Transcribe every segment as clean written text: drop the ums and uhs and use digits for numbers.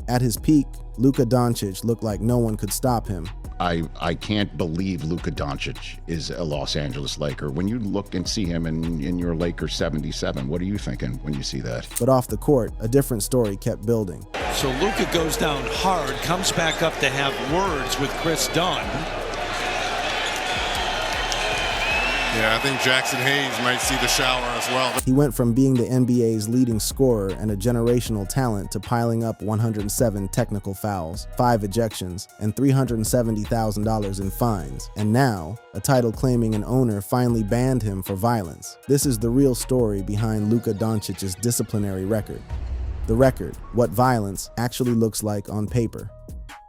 At his peak, Luka Dončić looked like no one could stop him. I can't believe Luka Dončić is a Los Angeles Laker. When you look and see him in your Laker 77, what are you thinking when you see that? But off the court, a different story kept building. So Luka goes down hard, comes back up to have words with Chris Dunn. Yeah, I think Jackson Hayes might see the shower as well. He went from being the NBA's leading scorer and a generational talent to piling up 107 technical fouls, 5 ejections, and $370,000 in fines. And now, a title-claiming an owner finally banned him for violence. This is the real story behind Luka Dončić's disciplinary record. The record, what violence actually looks like on paper.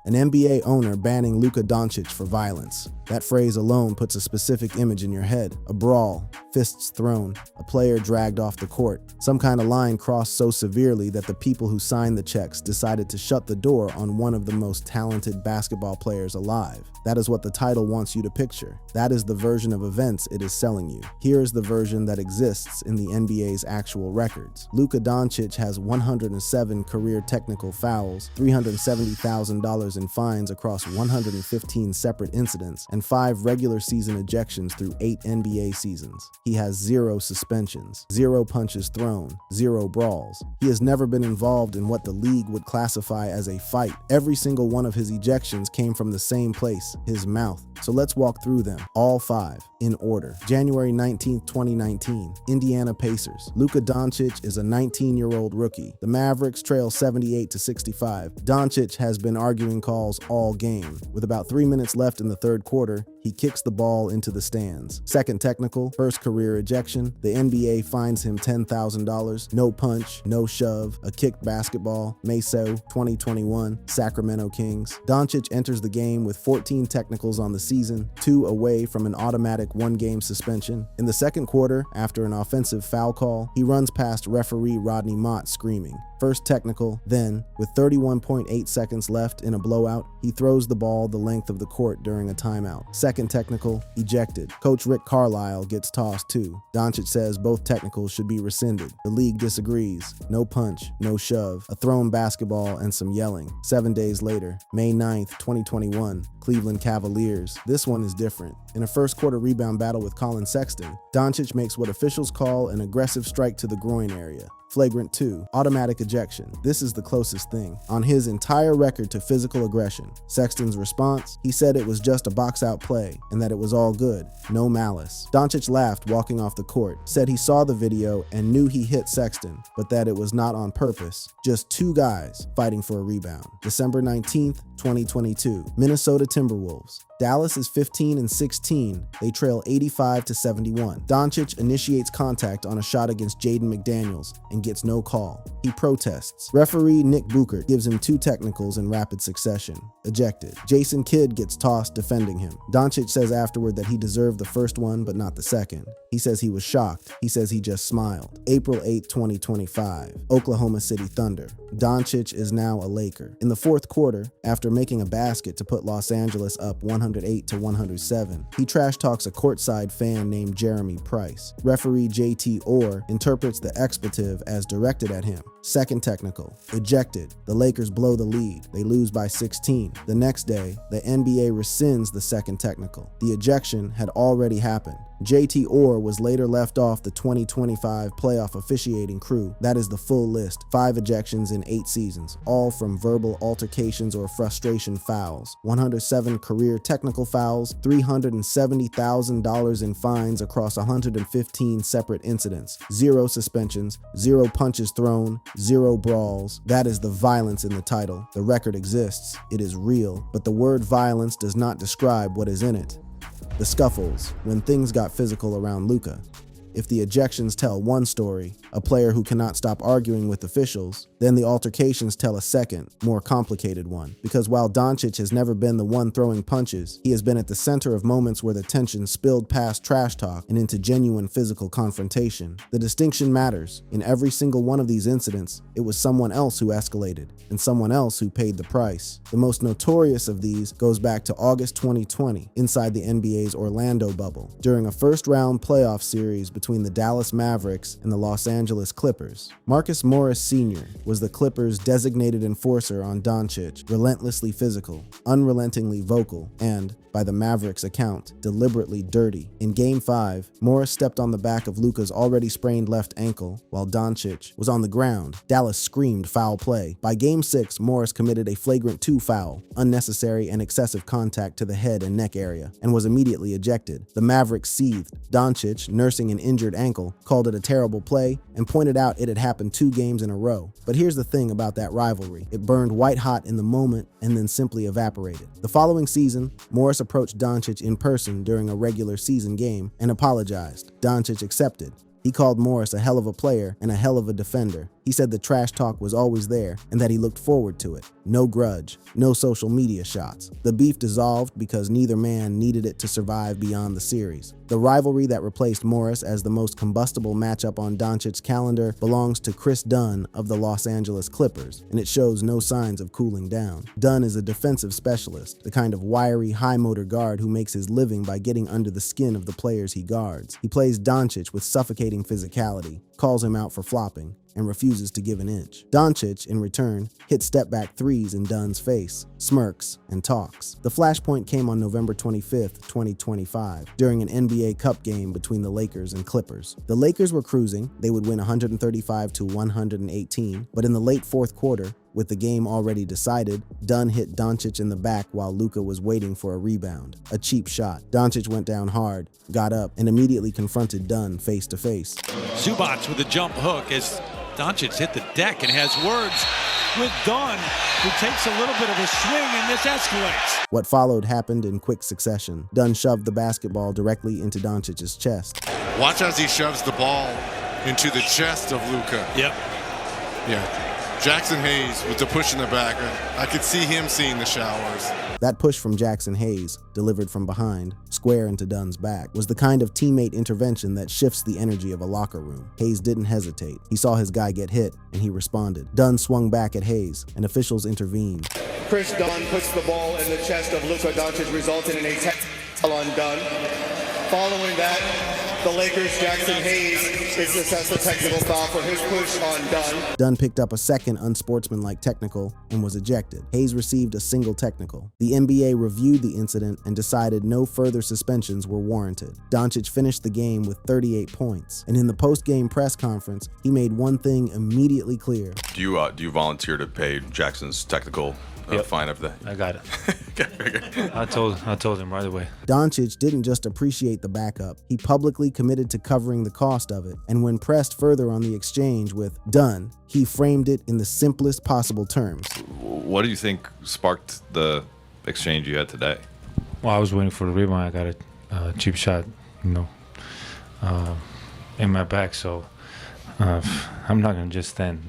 An NBA owner banning Luka Dončić for violence. That phrase alone puts a specific image in your head. A brawl, fists thrown, a player dragged off the court. Some kind of line crossed so severely that the people who signed the checks decided to shut the door on one of the most talented basketball players alive. That is what the title wants you to picture. That is the version of events it is selling you. Here is the version that exists in the NBA's actual records. Luka Dončić has 107 career technical fouls, $370,000 in fines across 115 separate incidents, and 5 regular season ejections through 8 NBA seasons. He has 0 suspensions, 0 punches thrown, 0 brawls. He has never been involved in what the league would classify as a fight. Every single one of his ejections came from the same place, his mouth. So let's walk through them, all 5, in order. January 19, 2019, Indiana Pacers. Luka Dončić is a 19-year-old rookie. The Mavericks trail 78-65. Dončić has been arguing calls all game. With about 3 minutes left in the third quarter, he kicks the ball into the stands. Second technical, first career ejection. The NBA fines him $10,000. No punch, no shove, a kicked basketball. Meso, 2021, Sacramento Kings. Dončić enters the game with 14 technicals on the season, 2 away from an automatic 1-game suspension. In the second quarter, after an offensive foul call, he runs past referee Rodney Mott screaming. First technical, then, with 31.8 seconds left in a blowout, he throws the ball the length of the court during a timeout. Second technical, ejected. Coach Rick Carlisle gets tossed too. Dončić says both technicals should be rescinded. The league disagrees. No punch, no shove, a thrown basketball, and some yelling. 7 days later, May 9th, 2021, Cleveland Cavaliers. This one is different. In a first quarter rebound battle with Colin Sexton, Dončić makes what officials call an aggressive strike to the groin area. Flagrant 2, automatic ejection. This is the closest thing on his entire record to physical aggression. Sexton's response? He said it was just a box-out play and that it was all good, no malice. Dončić laughed walking off the court, said he saw the video and knew he hit Sexton, but that it was not on purpose. Just 2 guys fighting for a rebound. December 19th, 2022, Minnesota Timberwolves. Dallas is 15-16. They trail 85-71. Dončić initiates contact on a shot against Jaden McDaniels and gets no call. He protests. Referee Nick Buchert gives him 2 technicals in rapid succession. Ejected. Jason Kidd gets tossed defending him. Dončić says afterward that he deserved the first one but not the second. He says he was shocked. He says he just smiled. April 8, 2025, Oklahoma City Thunder. Dončić is now a Laker. In the fourth quarter, after making a basket to put Los Angeles up 108-107, he trash talks a courtside fan named Jeremy Price. Referee JT Orr interprets the expletive as directed at him. Second technical, ejected. The Lakers blow the lead. They lose by 16. The next day, the NBA rescinds the second technical. The ejection had already happened. JT Orr was later left off the 2025 playoff officiating crew. That is the full list. 5 ejections in 8 seasons, all from verbal altercations or frustration fouls. 107 career technical fouls, $370,000 in fines across 115 separate incidents. 0 suspensions, 0 punches thrown, 0 brawls. That is the violence in the title. The record exists. It is real. But the word violence does not describe what is in it. The scuffles, when things got physical around Luka. If the ejections tell one story, a player who cannot stop arguing with officials, then the altercations tell a second, more complicated one. Because while Dončić has never been the one throwing punches, he has been at the center of moments where the tension spilled past trash talk and into genuine physical confrontation. The distinction matters. In every single one of these incidents, it was someone else who escalated, and someone else who paid the price. The most notorious of these goes back to August 2020, inside the NBA's Orlando bubble, during a first-round playoff series between between the Dallas Mavericks and the Los Angeles Clippers. Marcus Morris Sr. was the Clippers' designated enforcer on Dončić, relentlessly physical, unrelentingly vocal, and, by the Mavericks' account, deliberately dirty. In Game 5, Morris stepped on the back of Luca's already sprained left ankle while Dončić was on the ground. Dallas screamed foul play. By Game 6, Morris committed a flagrant 2 foul, unnecessary and excessive contact to the head and neck area, and was immediately ejected. The Mavericks seethed. Dončić, nursing an injured ankle, called it a terrible play and pointed out it had happened 2 games in a row. But here's the thing about that rivalry. It burned white hot in the moment and then simply evaporated. The following season, Morris approached Dončić in person during a regular season game and apologized. Dončić accepted. He called Morris a hell of a player and a hell of a defender. He said the trash talk was always there and that he looked forward to it. No grudge, no social media shots. The beef dissolved because neither man needed it to survive beyond the series. The rivalry that replaced Morris as the most combustible matchup on Dončić's calendar belongs to Chris Dunn of the Los Angeles Clippers, and it shows no signs of cooling down. Dunn is a defensive specialist, the kind of wiry, high-motor guard who makes his living by getting under the skin of the players he guards. He plays Dončić with suffocating physicality, calls him out for flopping, and refuses to give an inch. Dončić, in return, hits step-back threes in Dunn's face, smirks, and talks. The flashpoint came on November 25th, 2025, during an NBA Cup game between the Lakers and Clippers. The Lakers were cruising. They would win 135-118, but in the late fourth quarter, with the game already decided, Dunn hit Dončić in the back while Luca was waiting for a rebound. A cheap shot. Dončić went down hard, got up, and immediately confronted Dunn face to face. Zubac with a jump hook as Dončić hit the deck and has words with Dunn, who takes a little bit of a swing, and this escalates. What followed happened in quick succession. Dunn shoved the basketball directly into Dončić's chest. Watch as he shoves the ball into the chest of Luca. Yep. Yeah. Jackson Hayes with the push in the back. I could see him seeing the showers. That push from Jackson Hayes, delivered from behind, square into Dunn's back, was the kind of teammate intervention that shifts the energy of a locker room. Hayes didn't hesitate. He saw his guy get hit, and he responded. Dunn swung back at Hayes, and officials intervened. Chris Dunn puts the ball in the chest of Luka Dončić, resulting in a technical on Dunn. Following that, the Lakers' Jackson Hayes is assessed a technical foul for his push on Dunn. Dunn picked up a second unsportsmanlike technical and was ejected. Hayes received a single technical. The NBA reviewed the incident and decided no further suspensions were warranted. Dončić finished the game with 38 points, and in the post-game press conference, he made one thing immediately clear. Do you volunteer to pay Jackson's technical fine after that? I got it. I told him right away. Dončić didn't just appreciate the backup. He publicly committed to covering the cost of it, and when pressed further on the exchange with Dunn, he framed it in the simplest possible terms. What do you think sparked the exchange you had today? Well, I was waiting for the rebound. I got a cheap shot, in my back, so I'm not going to just stand,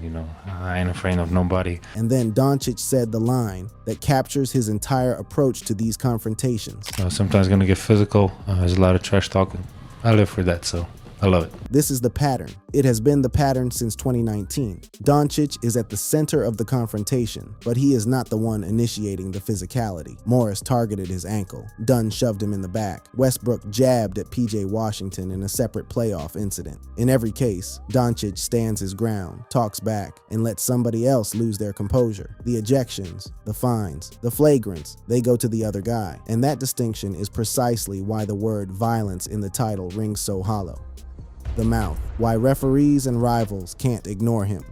I ain't afraid of nobody. And then Dončić said the line that captures his entire approach to these confrontations. Sometimes going to get physical. There's a lot of trash talk. I live for that, so I love it. This is the pattern. It has been the pattern since 2019. Dončić is at the center of the confrontation, but he is not the one initiating the physicality. Morris targeted his ankle. Dunn shoved him in the back. Westbrook jabbed at PJ Washington in a separate playoff incident. In every case, Dončić stands his ground, talks back, and lets somebody else lose their composure. The ejections, the fines, the flagrants, they go to the other guy. And that distinction is precisely why the word violence in the title rings so hollow. The mouth. Why referees and rivals can't ignore him.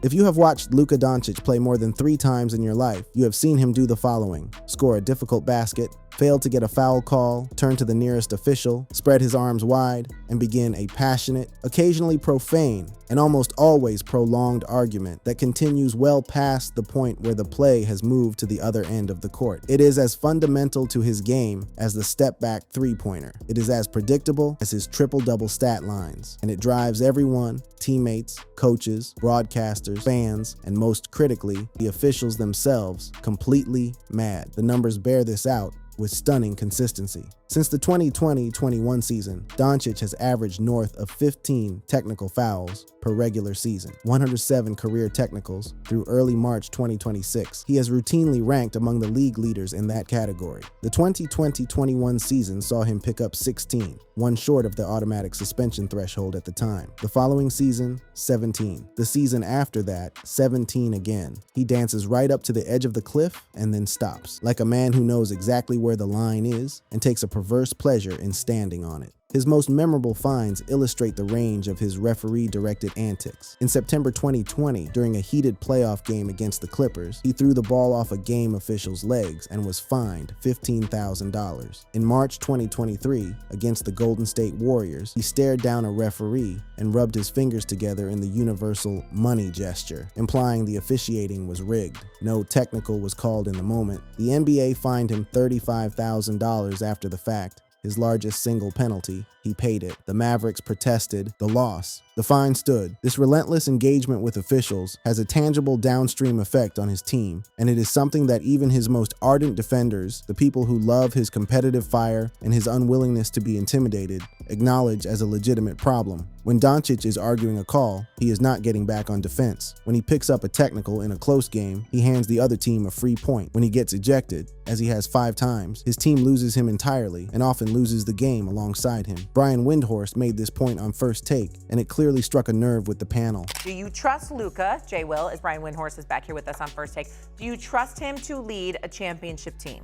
If you have watched Luka Dončić play more than 3 times in your life, you have seen him do the following: score a difficult basket, fail to get a foul call, turn to the nearest official, spread his arms wide, and begin a passionate, occasionally profane, and almost always prolonged argument that continues well past the point where the play has moved to the other end of the court. It is as fundamental to his game as the step-back three-pointer. It is as predictable as his triple-double stat lines, and it drives everyone, teammates, coaches, broadcasters, fans, and most critically, the officials themselves, completely mad. The numbers bear this out, with stunning consistency. Since the 2020-21 season, Dončić has averaged north of 15 technical fouls per regular season, 107 career technicals through early March 2026. He has routinely ranked among the league leaders in that category. The 2020-21 season saw him pick up 16, one short of the automatic suspension threshold at the time. The following season, 17. The season after that, 17 again. He dances right up to the edge of the cliff and then stops, like a man who knows exactly where the line is and takes a perverse pleasure in standing on it. His most memorable finds illustrate the range of his referee-directed antics. In September 2020, during a heated playoff game against the Clippers, he threw the ball off a game official's legs and was fined $15,000. In March 2023, against the Golden State Warriors, he stared down a referee and rubbed his fingers together in the universal money gesture, implying the officiating was rigged. No technical was called in the moment. The NBA fined him $35,000 after the fact, his largest single penalty. He paid it. The Mavericks protested the loss. The fine stood. This relentless engagement with officials has a tangible downstream effect on his team, and it is something that even his most ardent defenders, the people who love his competitive fire and his unwillingness to be intimidated, acknowledge as a legitimate problem. When Dončić is arguing a call, he is not getting back on defense. When he picks up a technical in a close game, he hands the other team a free point. When he gets ejected, as he has 5 times, his team loses him entirely and often loses the game alongside him. Brian Windhorst made this point on First Take, and it clearly struck a nerve with the panel. Do you trust Luca, Jay Will, as Brian Windhorst is back here with us on First Take, do you trust him to lead a championship team?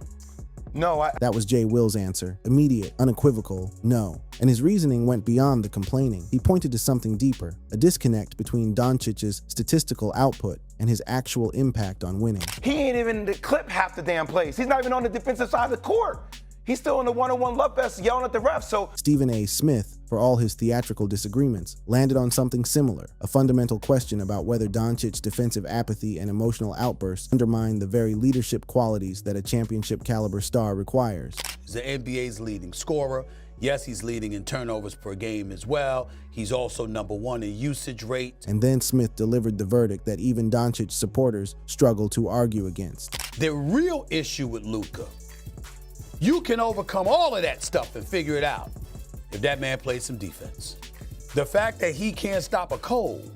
No, That was Jay Will's answer. Immediate, unequivocal, no. And his reasoning went beyond the complaining. He pointed to something deeper, a disconnect between Dončić's statistical output and his actual impact on winning. He ain't even in the clip half the damn plays. He's not even on the defensive side of the court. He's still in the one-on-one love fest yelling at the refs, so. Stephen A. Smith, for all his theatrical disagreements, landed on something similar, a fundamental question about whether Dončić's defensive apathy and emotional outbursts undermine the very leadership qualities that a championship-caliber star requires. He's the NBA's leading scorer. Yes, he's leading in turnovers per game as well. He's also #1 in usage rate. And then Smith delivered the verdict that even Dončić supporters struggle to argue against. The real issue with Luca, you can overcome all of that stuff and figure it out if that man plays some defense. The fact that he can't stop a cold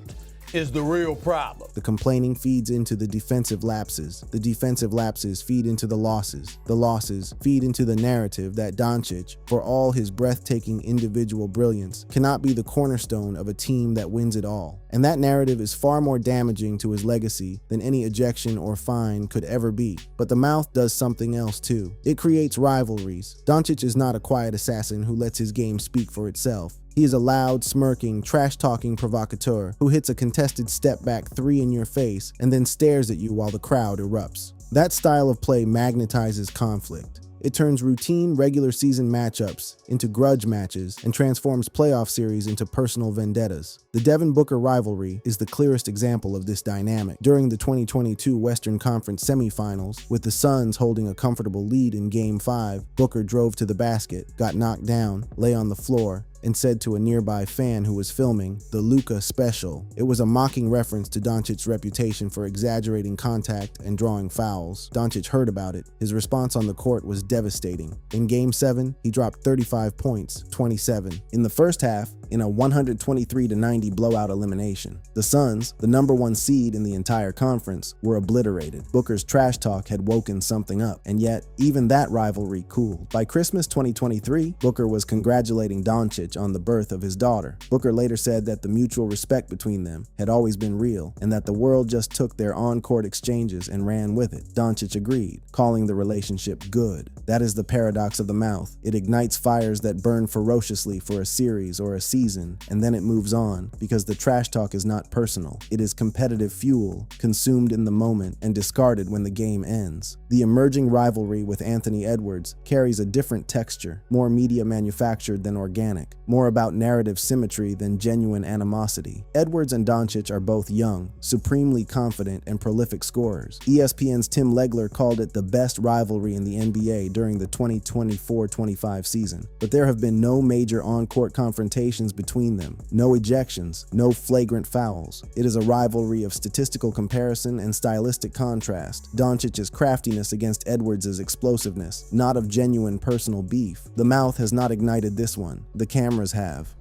is the real problem. The complaining feeds into the defensive lapses. The defensive lapses feed into the losses. The losses feed into the narrative that Dončić, for all his breathtaking individual brilliance, cannot be the cornerstone of a team that wins it all. And that narrative is far more damaging to his legacy than any ejection or fine could ever be. But the mouth does something else too. It creates rivalries. Dončić is not a quiet assassin who lets his game speak for itself. He is a loud, smirking, trash-talking provocateur who hits a contested step-back 3 in your face and then stares at you while the crowd erupts. That style of play magnetizes conflict. It turns routine regular season matchups into grudge matches and transforms playoff series into personal vendettas. The Devin Booker rivalry is the clearest example of this dynamic. During the 2022 Western Conference semifinals, with the Suns holding a comfortable lead in Game 5, Booker drove to the basket, got knocked down, lay on the floor, and said to a nearby fan who was filming, "The Luca special." It was a mocking reference to Dončić's reputation for exaggerating contact and drawing fouls. Dončić heard about it. His response on the court was devastating. In Game 7, he dropped 35 points, 27. In the first half, in a 123-90 blowout elimination. The Suns, the #1 seed in the entire conference, were obliterated. Booker's trash talk had woken something up, and yet, even that rivalry cooled. By Christmas 2023, Booker was congratulating Dončić on the birth of his daughter. Booker later said that the mutual respect between them had always been real, and that the world just took their on-court exchanges and ran with it. Dončić agreed, calling the relationship good. That is the paradox of the mouth. It ignites fires that burn ferociously for a series or a season, and then it moves on, because the trash talk is not personal. It is competitive fuel, consumed in the moment and discarded when the game ends. The emerging rivalry with Anthony Edwards carries a different texture, more media manufactured than organic. more about narrative symmetry than genuine animosity. Edwards and Dončić are both young, supremely confident, and prolific scorers. ESPN's Tim Legler called it the best rivalry in the NBA during the 2024-25 season. But there have been no major on-court confrontations between them, no ejections, no flagrant fouls. It is a rivalry of statistical comparison and stylistic contrast. Dončić's craftiness against Edwards' explosiveness, not of genuine personal beef. The mouth has not ignited this one. The cameras have.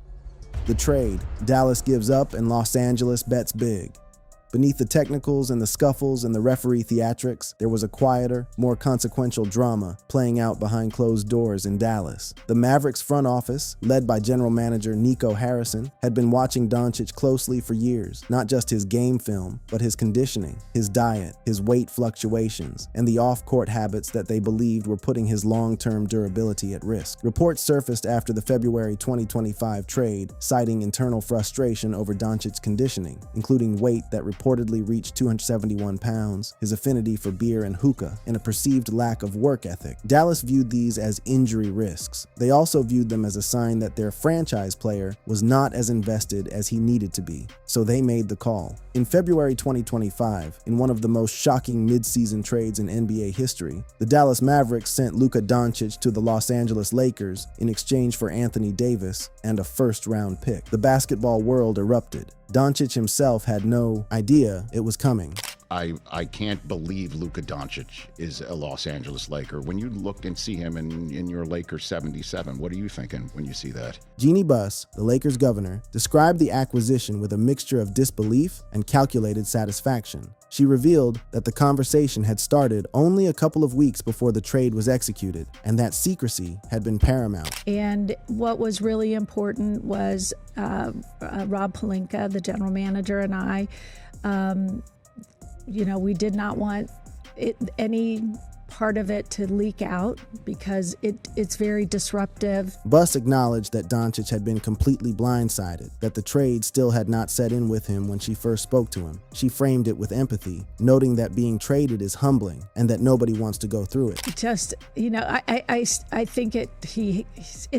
The trade. Dallas gives up and Los Angeles bets big. Beneath the technicals and the scuffles and the referee theatrics, there was a quieter, more consequential drama playing out behind closed doors in Dallas. The Mavericks front office, led by general manager Nico Harrison, had been watching Dončić closely for years, not just his game film, but his conditioning, his diet, his weight fluctuations, and the off-court habits that they believed were putting his long-term durability at risk. Reports surfaced after the February 2025 trade, citing internal frustration over Dončić's conditioning, including weight that reportedly reached 271 pounds, his affinity for beer and hookah, and a perceived lack of work ethic. Dallas viewed these as injury risks. They also viewed them as a sign that their franchise player was not as invested as he needed to be, so they made the call. In February 2025, in one of the most shocking mid-season trades in NBA history, the Dallas Mavericks sent Luka Dončić to the Los Angeles Lakers in exchange for Anthony Davis and a first-round pick. The basketball world erupted. Dončić himself had no idea it was coming. I can't believe Luka Dončić is a Los Angeles Laker. When you look and see him in your Lakers 77, what are you thinking when you see that? Jeannie Buss, the Lakers governor, described the acquisition with a mixture of disbelief and calculated satisfaction. She revealed that the conversation had started only a couple of weeks before the trade was executed, and that secrecy had been paramount. And what was really important was Rob Pelinka, the general manager, and I, we did not want any part of it to leak out because it's very disruptive. Buss acknowledged that Dončić had been completely blindsided, that the trade still had not set in with him when she first spoke to him. She framed it with empathy, noting that being traded is humbling and that nobody wants to go through it. Just, I think it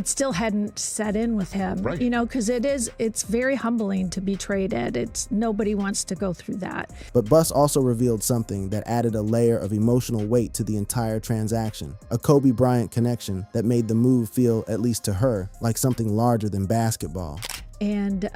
still hadn't set in with him, right? Because it's very humbling to be traded. Nobody wants to go through that. But Buss also revealed something that added a layer of emotional weight to the entire transaction, a Kobe Bryant connection that made the move feel, at least to her, like something larger than basketball. And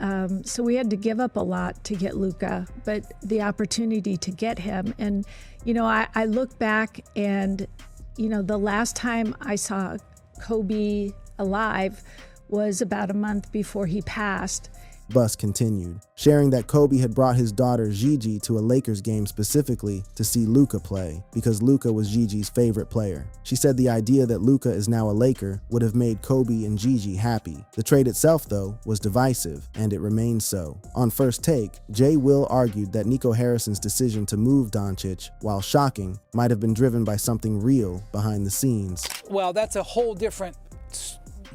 so we had to give up a lot to get Luka, but the opportunity to get him. And, I look back and, the last time I saw Kobe alive was about a month before he passed. Buss continued, sharing that Kobe had brought his daughter Gigi to a Lakers game specifically to see Luka play, because Luka was Gigi's favorite player. She said the idea that Luka is now a Laker would have made Kobe and Gigi happy. The trade itself, though, was divisive, and it remains so. On First Take, Jay Will argued that Nico Harrison's decision to move Dončić, while shocking, might have been driven by something real behind the scenes. Well, that's a whole different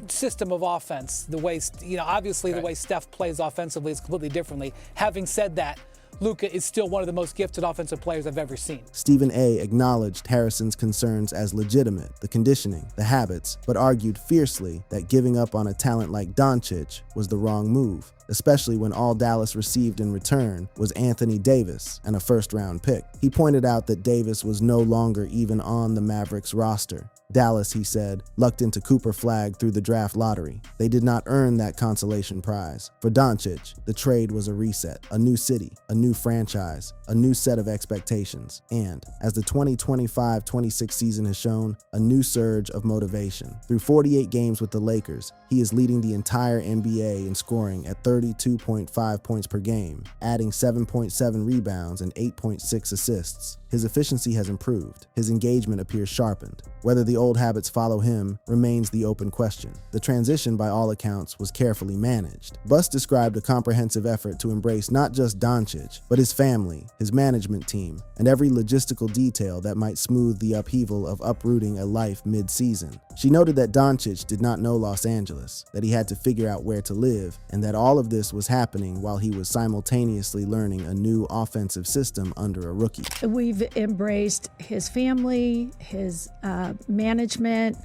system of offense. The way, obviously the way Steph plays offensively is completely differently. Having said that, Luka is still one of the most gifted offensive players I've ever seen. Stephen A. acknowledged Harrison's concerns as legitimate, the conditioning, the habits, but argued fiercely that giving up on a talent like Dončić was the wrong move, especially when all Dallas received in return was Anthony Davis and a first-round pick. He pointed out that Davis was no longer even on the Mavericks roster. Dallas, he said, lucked into Cooper Flagg through the draft lottery. They did not earn that consolation prize. For Dončić, the trade was a reset, a new city, a new franchise, a new set of expectations, and, as the 2025-26 season has shown, a new surge of motivation. Through 48 games with the Lakers, he is leading the entire NBA in scoring at 32.5 points per game, adding 7.7 rebounds and 8.6 assists. His efficiency has improved. His engagement appears sharpened. Whether the old habits follow him remains the open question. The transition, by all accounts, was carefully managed. Buss described a comprehensive effort to embrace not just Dončić, but his family, his management team, and every logistical detail that might smooth the upheaval of uprooting a life mid-season. She noted that Dončić did not know Los Angeles, that he had to figure out where to live, and that all of this was happening while he was simultaneously learning a new offensive system under a rookie. We've embraced his family, his management,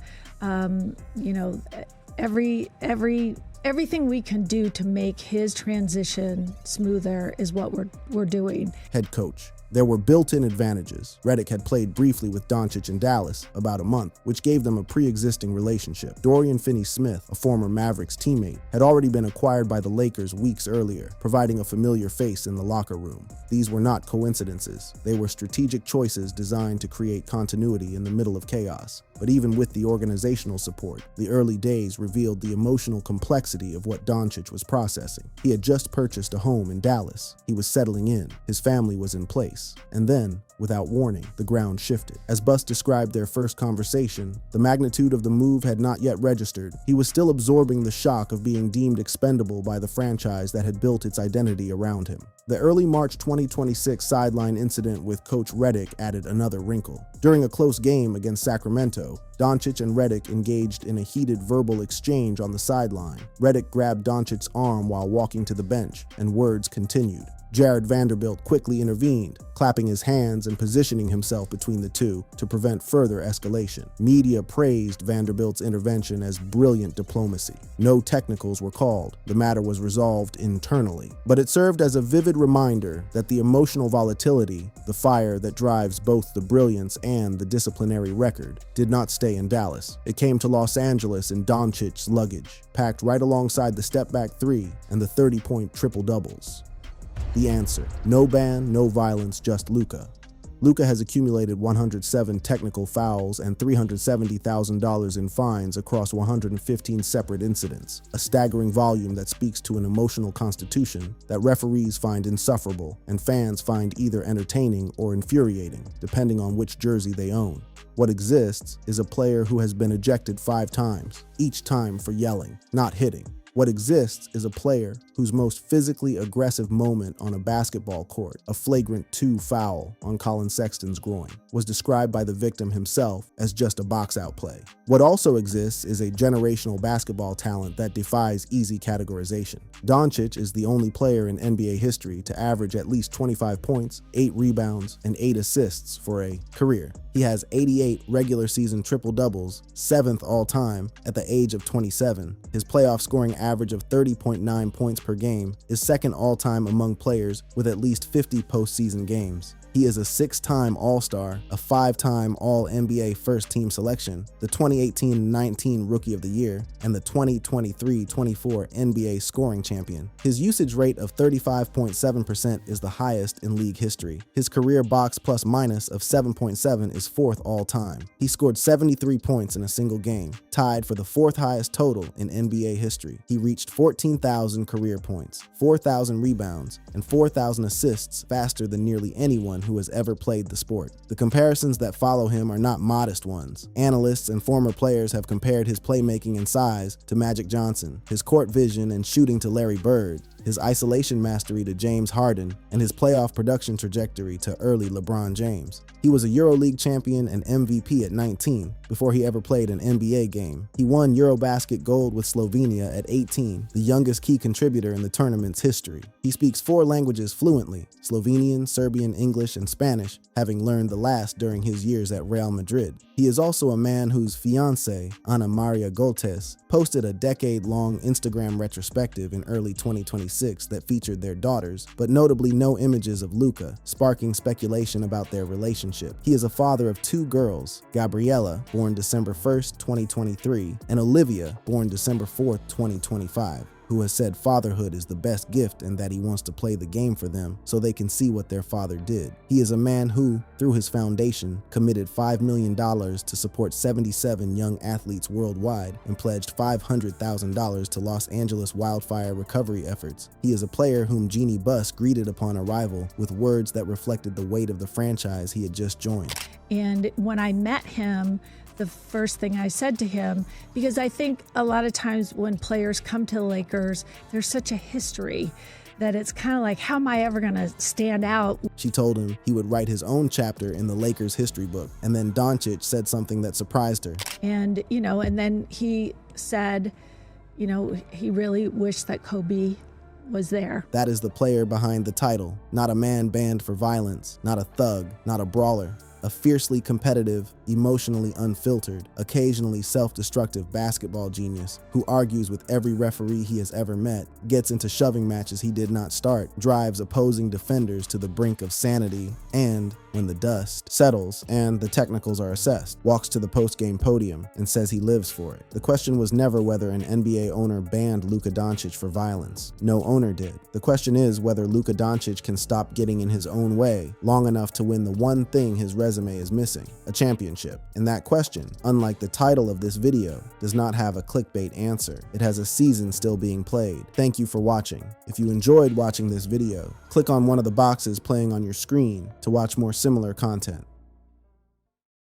everything we can do to make his transition smoother is what we're doing. Head coach. There were built-in advantages. Redick had played briefly with Dončić in Dallas, about a month, which gave them a pre-existing relationship. Dorian Finney-Smith, a former Mavericks teammate, had already been acquired by the Lakers weeks earlier, providing a familiar face in the locker room. These were not coincidences. They were strategic choices designed to create continuity in the middle of chaos. But even with the organizational support, the early days revealed the emotional complexity of what Dončić was processing. He had just purchased a home in Dallas. He was settling in. His family was in place. And then, without warning, the ground shifted. As Bus described their first conversation, the magnitude of the move had not yet registered. He was still absorbing the shock of being deemed expendable by the franchise that had built its identity around him. The early March 2026 sideline incident with Coach Redick added another wrinkle. During a close game against Sacramento, Dončić and Redick engaged in a heated verbal exchange on the sideline. Redick grabbed Doncic's arm while walking to the bench, and words continued. Jared Vanderbilt quickly intervened, clapping his hands and positioning himself between the two to prevent further escalation. Media praised Vanderbilt's intervention as brilliant diplomacy. No technicals were called. The matter was resolved internally. But it served as a vivid reminder that the emotional volatility, the fire that drives both the brilliance and the disciplinary record, did not stay in Dallas. It came to Los Angeles in Doncic's luggage, packed right alongside the step-back three and the 30-point triple-doubles. The answer: no ban, no violence, just Luka. Luka has accumulated 107 technical fouls and $370,000 in fines across 115 separate incidents, a staggering volume that speaks to an emotional constitution that referees find insufferable and fans find either entertaining or infuriating, depending on which jersey they own. What exists is a player who has been ejected 5 times, each time for yelling, not hitting. What exists is a player whose most physically aggressive moment on a basketball court, a flagrant 2 foul on Colin Sexton's groin, was described by the victim himself as just a box-out play. What also exists is a generational basketball talent that defies easy categorization. Dončić is the only player in NBA history to average at least 25 points, 8 rebounds, and 8 assists for a career. He has 88 regular season triple-doubles, 7th all-time at the age of 27. His playoff scoring average of 30.9 points per game is 2nd all-time among players with at least 50 postseason games. He is a 6-time All-Star, a 5-time All-NBA first-team selection, the 2018-19 Rookie of the Year, and the 2023-24 NBA scoring champion. His usage rate of 35.7% is the highest in league history. His career box plus minus of 7.7 is 4th all-time. He scored 73 points in a single game, tied for the 4th highest total in NBA history. He reached 14,000 career points, 4,000 rebounds, and 4,000 assists faster than nearly anyone who has ever played the sport. The comparisons that follow him are not modest ones. Analysts and former players have compared his playmaking and size to Magic Johnson, his court vision and shooting to Larry Bird, his isolation mastery to James Harden, and his playoff production trajectory to early LeBron James. He was a EuroLeague champion and MVP at 19 before he ever played an NBA game. He won Eurobasket gold with Slovenia at 18, the youngest key contributor in the tournament's history. He speaks 4 languages fluently: Slovenian, Serbian, English, and Spanish, having learned the last during his years at Real Madrid. He is also a man whose fiancée, Ana Maria Goltes, posted a decade-long Instagram retrospective in early 2026 that featured their daughters, but notably no images of Luka, sparking speculation about their relationship. He is a father of 2 girls, Gabriella, born December 1st, 2023, and Olivia, born December 4th, 2025. Who has said fatherhood is the best gift and that he wants to play the game for them so they can see what their father did. He is a man who, through his foundation, committed $5 million to support 77 young athletes worldwide and pledged $500,000 to Los Angeles wildfire recovery efforts. He is a player whom Jeannie Buss greeted upon arrival with words that reflected the weight of the franchise he had just joined. And when I met him, the first thing I said to him, because I think a lot of times when players come to the Lakers, there's such a history that it's kind of like, how am I ever going to stand out? She told him he would write his own chapter in the Lakers history book. And then Dončić said something that surprised her. And, and then he said, he really wished that Kobe was there. That is the player behind the title, not a man banned for violence, not a thug, not a brawler. a fiercely competitive, emotionally unfiltered, occasionally self-destructive basketball genius who argues with every referee he has ever met, gets into shoving matches he did not start, drives opposing defenders to the brink of sanity, and, when the dust settles and the technicals are assessed, walks to the post-game podium and says he lives for it. The question was never whether an NBA owner banned Luka Dončić for violence. No owner did. The question is whether Luka Dončić can stop getting in his own way long enough to win the one thing his resume is missing, a championship. And that question, unlike the title of this video, does not have a clickbait answer. It has a season still being played. Thank you for watching. If you enjoyed watching this video, click on one of the boxes playing on your screen to watch more similar content.